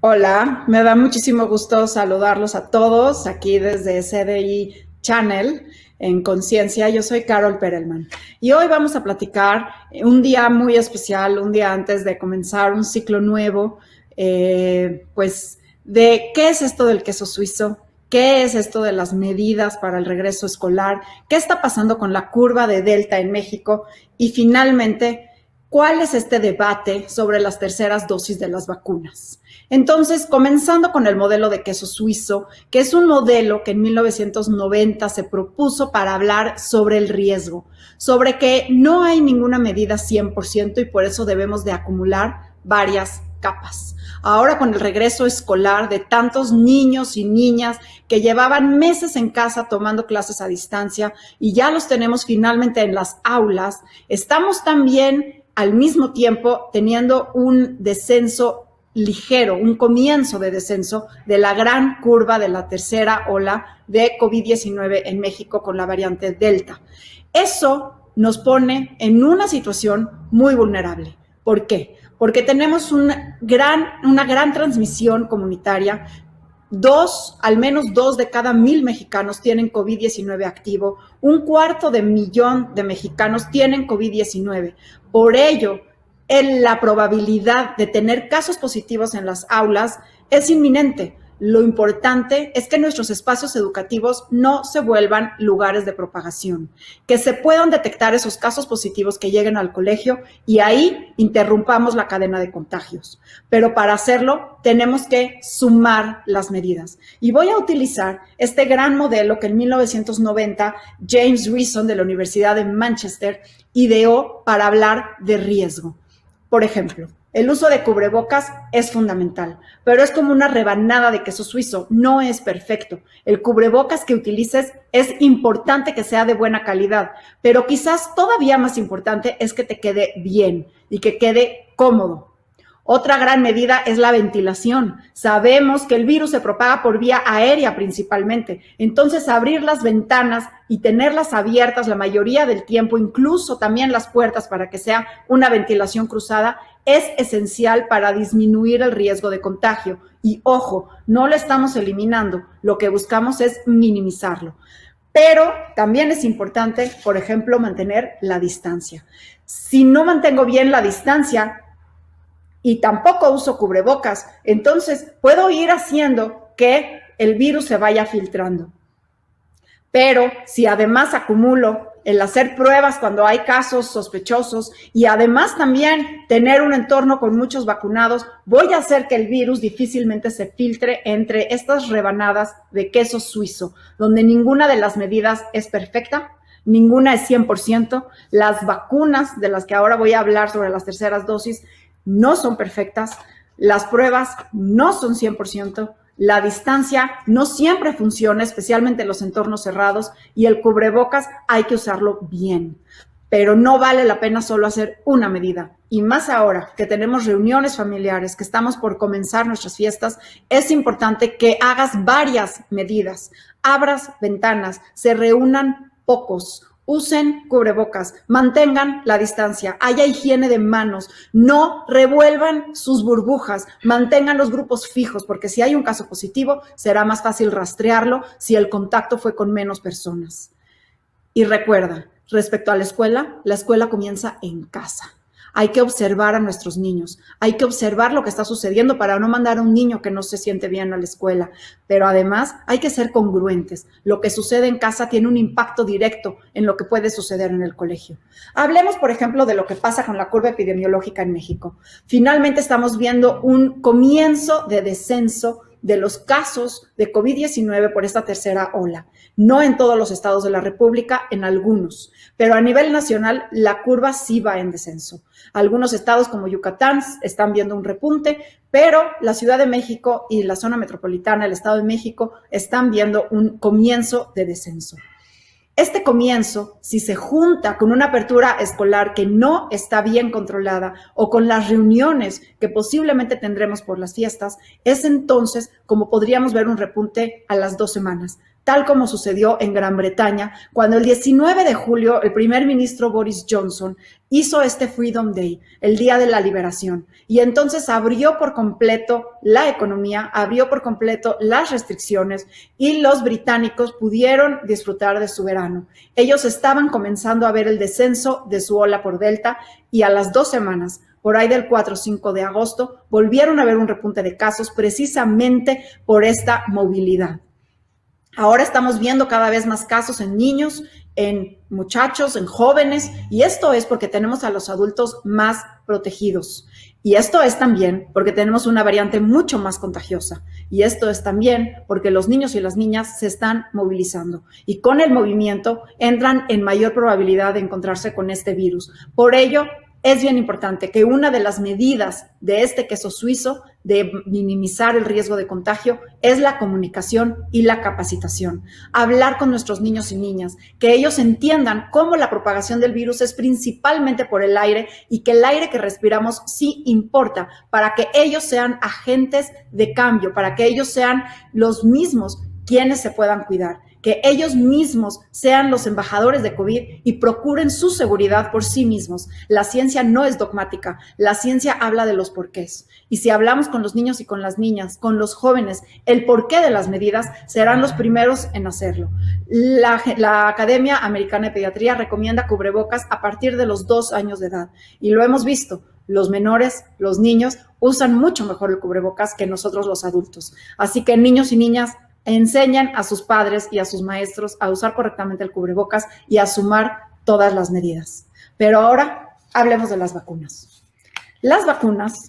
Hola, me da muchísimo gusto saludarlos a todos aquí desde CDI Channel en Conciencia. Yo soy Carol Perelman y hoy vamos a platicar un día muy especial, un día antes de comenzar un ciclo nuevo, pues de qué es esto del queso suizo, qué es esto de las medidas para el regreso escolar, qué está pasando con la curva de Delta en México y finalmente, ¿cuál es este debate sobre las terceras dosis de las vacunas? Entonces, comenzando con el modelo de queso suizo, que es un modelo que en 1990 se propuso para hablar sobre el riesgo, sobre que no hay ninguna medida 100% y por eso debemos de acumular varias capas. Ahora con el regreso escolar de tantos niños y niñas que llevaban meses en casa tomando clases a distancia y ya los tenemos finalmente en las aulas, estamos también al mismo tiempo teniendo un descenso ligero, un comienzo de descenso de la gran curva de la tercera ola de COVID-19 en México con la variante Delta. Eso nos pone en una situación muy vulnerable. ¿Por qué? Porque tenemos una gran transmisión comunitaria. Al menos 2 de cada 1,000 mexicanos tienen COVID-19 activo. 250,000 de mexicanos tienen COVID-19. Por ello, la probabilidad de tener casos positivos en las aulas es inminente. Lo importante es que nuestros espacios educativos no se vuelvan lugares de propagación, que se puedan detectar esos casos positivos que lleguen al colegio y ahí interrumpamos la cadena de contagios. Pero para hacerlo tenemos que sumar las medidas. Y voy a utilizar este gran modelo que en 1990 James Reason de la Universidad de Manchester ideó para hablar de riesgo. Por ejemplo, el uso de cubrebocas es fundamental, pero es como una rebanada de queso suizo, no es perfecto. El cubrebocas que utilices es importante que sea de buena calidad, pero quizás todavía más importante es que te quede bien y que quede cómodo. Otra gran medida es la ventilación. Sabemos que el virus se propaga por vía aérea principalmente, entonces abrir las ventanas y tenerlas abiertas la mayoría del tiempo, incluso también las puertas para que sea una ventilación cruzada, es esencial para disminuir el riesgo de contagio. Y ojo, no lo estamos eliminando, lo que buscamos es minimizarlo. Pero también es importante, por ejemplo, mantener la distancia. Si no mantengo bien la distancia, y tampoco uso cubrebocas, entonces puedo ir haciendo que el virus se vaya filtrando. Pero si además acumulo el hacer pruebas cuando hay casos sospechosos y además también tener un entorno con muchos vacunados, voy a hacer que el virus difícilmente se filtre entre estas rebanadas de queso suizo, donde ninguna de las medidas es perfecta, ninguna es 100%. Las vacunas de las que ahora voy a hablar sobre las terceras dosis no son perfectas, las pruebas no son 100%, la distancia no siempre funciona, especialmente en los entornos cerrados, y el cubrebocas hay que usarlo bien. Pero no vale la pena solo hacer una medida. Y más ahora que tenemos reuniones familiares, que estamos por comenzar nuestras fiestas, es importante que hagas varias medidas, abras ventanas, se reúnan pocos, usen cubrebocas, mantengan la distancia, haya higiene de manos, no revuelvan sus burbujas, mantengan los grupos fijos, porque si hay un caso positivo, será más fácil rastrearlo si el contacto fue con menos personas. Y recuerda, respecto a la escuela comienza en casa. Hay que observar a nuestros niños, hay que observar lo que está sucediendo para no mandar a un niño que no se siente bien a la escuela, pero además hay que ser congruentes. Lo que sucede en casa tiene un impacto directo en lo que puede suceder en el colegio. Hablemos, por ejemplo, de lo que pasa con la curva epidemiológica en México. Finalmente estamos viendo un comienzo de descenso de los casos de COVID-19 por esta tercera ola. No en todos los estados de la República, en algunos, pero a nivel nacional la curva sí va en descenso. Algunos estados como Yucatán están viendo un repunte, pero la Ciudad de México y la zona metropolitana, el Estado de México, están viendo un comienzo de descenso. Este comienzo, si se junta con una apertura escolar que no está bien controlada o con las reuniones que posiblemente tendremos por las fiestas, es entonces como podríamos ver un repunte a las 2 semanas. tal como sucedió en Gran Bretaña, cuando el 19 de julio el primer ministro Boris Johnson hizo este Freedom Day, el Día de la Liberación, y entonces abrió por completo la economía, abrió por completo las restricciones y los británicos pudieron disfrutar de su verano. Ellos estaban comenzando a ver el descenso de su ola por Delta y a las 2 semanas, por ahí del 4 o 5 de agosto, volvieron a ver un repunte de casos precisamente por esta movilidad. Ahora estamos viendo cada vez más casos en niños, en muchachos, en jóvenes, y esto es porque tenemos a los adultos más protegidos. Y esto es también porque tenemos una variante mucho más contagiosa. Y esto es también porque los niños y las niñas se están movilizando. Y con el movimiento entran en mayor probabilidad de encontrarse con este virus. Por ello, es bien importante que una de las medidas de este queso suizo de minimizar el riesgo de contagio es la comunicación y la capacitación. Hablar con nuestros niños y niñas, que ellos entiendan cómo la propagación del virus es principalmente por el aire y que el aire que respiramos sí importa para que ellos sean agentes de cambio, para que ellos sean los mismos quienes se puedan cuidar, que ellos mismos sean los embajadores de COVID y procuren su seguridad por sí mismos. La ciencia no es dogmática, la ciencia habla de los porqués. Y si hablamos con los niños y con las niñas, con los jóvenes, el porqué de las medidas, serán los primeros en hacerlo. La Academia Americana de Pediatría recomienda cubrebocas a partir de los 2 años de edad. Y lo hemos visto. Los menores, los niños, usan mucho mejor el cubrebocas que nosotros los adultos. Así que niños y niñas, enseñan a sus padres y a sus maestros a usar correctamente el cubrebocas y a sumar todas las medidas. Pero ahora hablemos de las vacunas. Las vacunas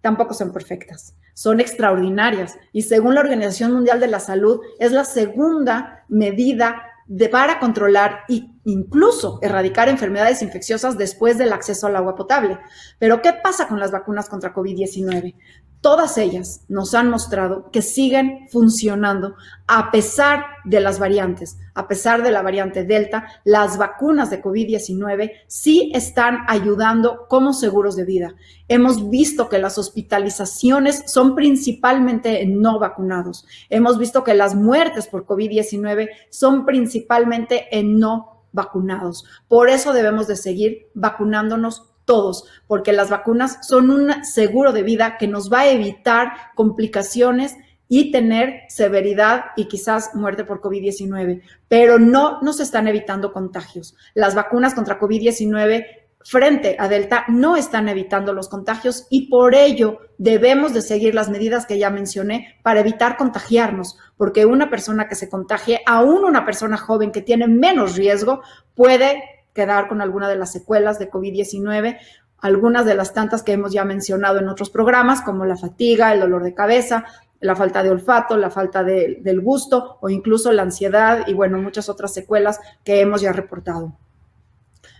tampoco son perfectas, son extraordinarias y según la Organización Mundial de la Salud es la segunda medida para controlar e incluso erradicar enfermedades infecciosas después del acceso al agua potable. Pero ¿qué pasa con las vacunas contra COVID-19? Todas ellas nos han mostrado que siguen funcionando a pesar de las variantes, a pesar de la variante Delta. Las vacunas de COVID-19 sí están ayudando como seguros de vida. Hemos visto que las hospitalizaciones son principalmente en no vacunados. Hemos visto que las muertes por COVID-19 son principalmente en no vacunados. Por eso debemos de seguir vacunándonos todos, porque las vacunas son un seguro de vida que nos va a evitar complicaciones y tener severidad y quizás muerte por COVID-19, pero no nos están evitando contagios. Las vacunas contra COVID-19 frente a Delta no están evitando los contagios y por ello debemos de seguir las medidas que ya mencioné para evitar contagiarnos, porque una persona que se contagie, aún una persona joven que tiene menos riesgo, puede quedar con alguna de las secuelas de COVID-19, algunas de las tantas que hemos ya mencionado en otros programas, como la fatiga, el dolor de cabeza, la falta de olfato, la falta del gusto o incluso la ansiedad y, bueno, muchas otras secuelas que hemos ya reportado.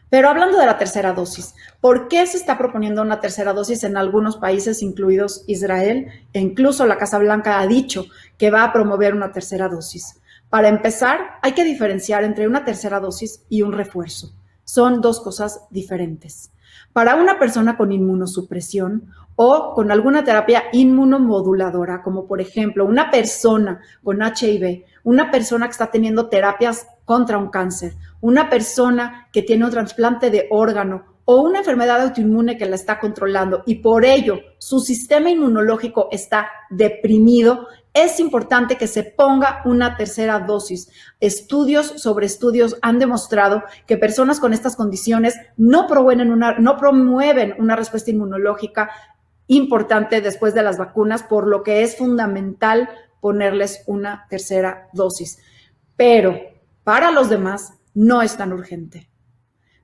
Pero hablando de la tercera dosis, ¿por qué se está proponiendo una tercera dosis en algunos países, incluidos Israel? E incluso la Casa Blanca ha dicho que va a promover una tercera dosis. Para empezar, hay que diferenciar entre una tercera dosis y un refuerzo. Son dos cosas diferentes. Para una persona con inmunosupresión o con alguna terapia inmunomoduladora, como por ejemplo una persona con HIV, una persona que está teniendo terapias contra un cáncer, una persona que tiene un trasplante de órgano o una enfermedad autoinmune que la está controlando y por ello su sistema inmunológico está deprimido, es importante que se ponga una tercera dosis. Estudios sobre estudios han demostrado que personas con estas condiciones no promueven una respuesta inmunológica importante después de las vacunas, por lo que es fundamental ponerles una tercera dosis. Pero para los demás no es tan urgente.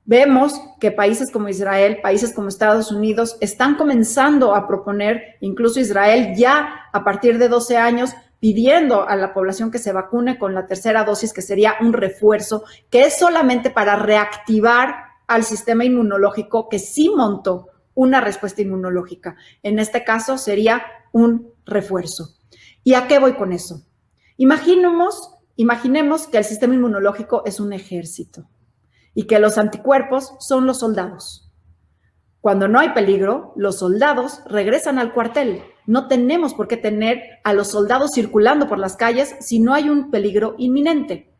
Vemos que países como Israel, países como Estados Unidos están comenzando a proponer, incluso Israel ya a partir de 12 años, pidiendo a la población que se vacune con la tercera dosis, que sería un refuerzo, que es solamente para reactivar al sistema inmunológico que sí montó una respuesta inmunológica. En este caso sería un refuerzo. ¿Y a qué voy con eso? Imaginemos que el sistema inmunológico es un ejército y que los anticuerpos son los soldados. Cuando no hay peligro, los soldados regresan al cuartel No tenemos por qué tener a los soldados circulando por las calles si no hay un peligro inminente.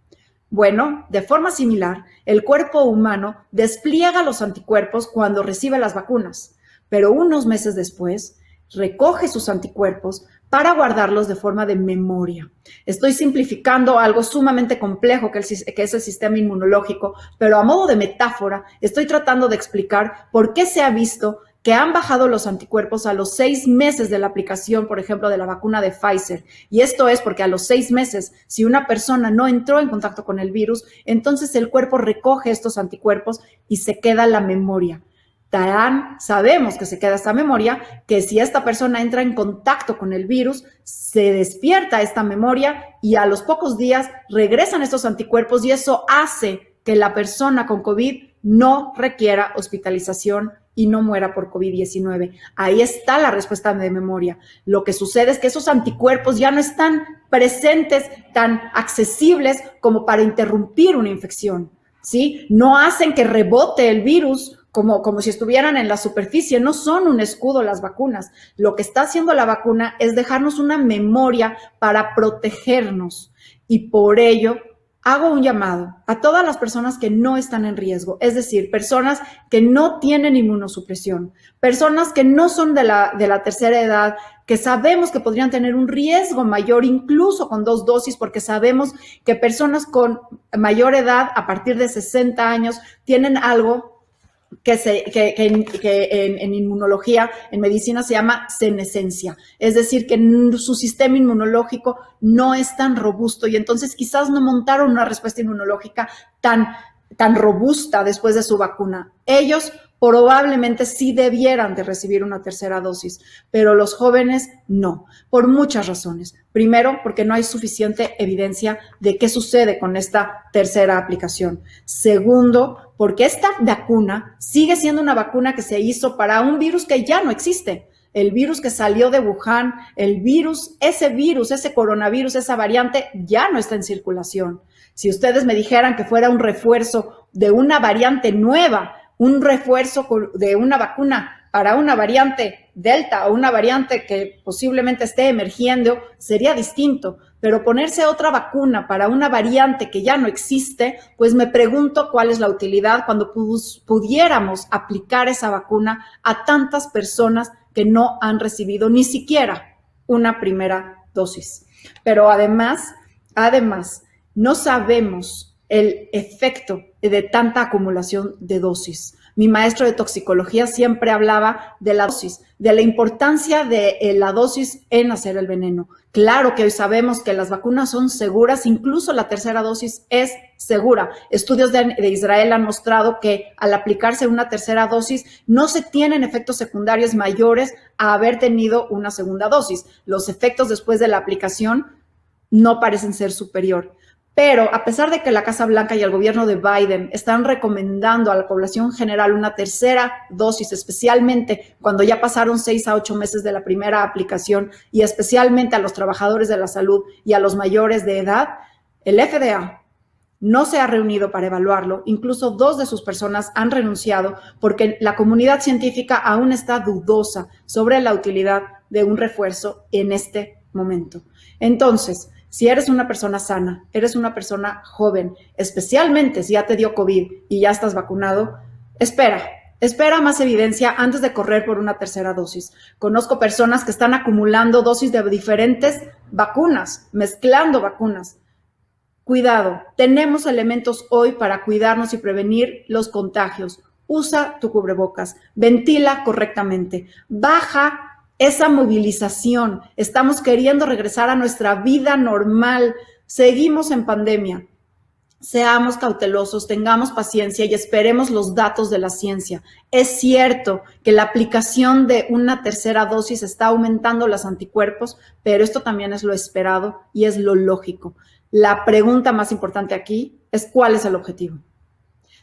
Bueno, de forma similar, el cuerpo humano despliega los anticuerpos cuando recibe las vacunas, pero unos meses después recoge sus anticuerpos para guardarlos de forma de memoria. Estoy simplificando algo sumamente complejo que es el sistema inmunológico, pero a modo de metáfora estoy tratando de explicar por qué se ha visto que han bajado los anticuerpos a los 6 meses de la aplicación, por ejemplo, de la vacuna de Pfizer. Y esto es porque a los 6 meses, si una persona no entró en contacto con el virus, entonces el cuerpo recoge estos anticuerpos y se queda la memoria. Sabemos que se queda esta memoria, que si esta persona entra en contacto con el virus, se despierta esta memoria y a los pocos días regresan estos anticuerpos y eso hace que la persona con COVID no requiera hospitalización y no muera por COVID-19. Ahí está la respuesta de memoria. Lo que sucede es que esos anticuerpos ya no están presentes, tan accesibles como para interrumpir una infección, ¿sí? No hacen que rebote el virus como si estuvieran en la superficie, no son un escudo las vacunas. Lo que está haciendo la vacuna es dejarnos una memoria para protegernos y por ello hago un llamado a todas las personas que no están en riesgo, es decir, personas que no tienen inmunosupresión, personas que no son de la tercera edad, que sabemos que podrían tener un riesgo mayor incluso con 2 dosis, porque sabemos que personas con mayor edad, a partir de 60 años, tienen algo que en inmunología, en medicina se llama senescencia, es decir, que su sistema inmunológico no es tan robusto y entonces quizás no montaron una respuesta inmunológica tan robusta después de su vacuna. Ellos probablemente sí debieran de recibir una tercera dosis, pero los jóvenes no, por muchas razones. Primero, porque no hay suficiente evidencia de qué sucede con esta tercera aplicación. Segundo, porque esta vacuna sigue siendo una vacuna que se hizo para un virus que ya no existe. El virus que salió de Wuhan, ese coronavirus, esa variante ya no está en circulación. Si ustedes me dijeran que fuera un refuerzo de una variante nueva, un refuerzo de una vacuna para una variante Delta o una variante que posiblemente esté emergiendo, sería distinto. Pero ponerse otra vacuna para una variante que ya no existe, pues me pregunto cuál es la utilidad cuando pudiéramos aplicar esa vacuna a tantas personas que no han recibido ni siquiera una primera dosis. Pero además, no sabemos el efecto de tanta acumulación de dosis. Mi maestro de toxicología siempre hablaba de la dosis, de la importancia de la dosis en hacer el veneno. Claro que hoy sabemos que las vacunas son seguras, incluso la tercera dosis es segura. Estudios de Israel han mostrado que al aplicarse una tercera dosis no se tienen efectos secundarios mayores a haber tenido una segunda dosis. Los efectos después de la aplicación no parecen ser superior. Pero a pesar de que la Casa Blanca y el gobierno de Biden están recomendando a la población general una tercera dosis, especialmente cuando ya pasaron 6 a 8 meses de la primera aplicación y especialmente a los trabajadores de la salud y a los mayores de edad, el FDA no se ha reunido para evaluarlo. Incluso 2 de sus personas han renunciado porque la comunidad científica aún está dudosa sobre la utilidad de un refuerzo en este momento. Entonces, si eres una persona sana, eres una persona joven, especialmente si ya te dio COVID y ya estás vacunado, espera más evidencia antes de correr por una tercera dosis. Conozco personas que están acumulando dosis de diferentes vacunas, mezclando vacunas. Cuidado, tenemos elementos hoy para cuidarnos y prevenir los contagios. Usa tu cubrebocas, ventila correctamente, baja esa movilización. Estamos queriendo regresar a nuestra vida normal. Seguimos en pandemia. Seamos cautelosos, tengamos paciencia y esperemos los datos de la ciencia. Es cierto que la aplicación de una tercera dosis está aumentando los anticuerpos, pero esto también es lo esperado y es lo lógico. La pregunta más importante aquí es ¿cuál es el objetivo?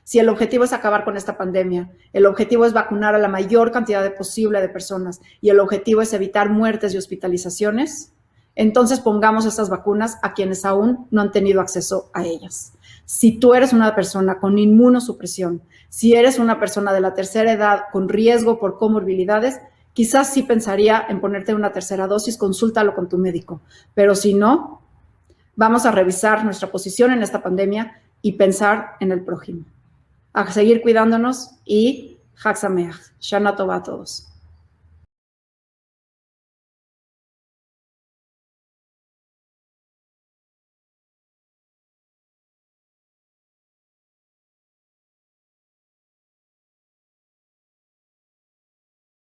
Si el objetivo es acabar con esta pandemia, el objetivo es vacunar a la mayor cantidad posible de personas y el objetivo es evitar muertes y hospitalizaciones, entonces pongamos estas vacunas a quienes aún no han tenido acceso a ellas. Si tú eres una persona con inmunosupresión, si eres una persona de la tercera edad con riesgo por comorbilidades, quizás sí pensaría en ponerte una tercera dosis, consúltalo con tu médico. Pero si no, vamos a revisar nuestra posición en esta pandemia y pensar en el prójimo. A seguir cuidándonos y Hag Sameach. Shana Tova a todos.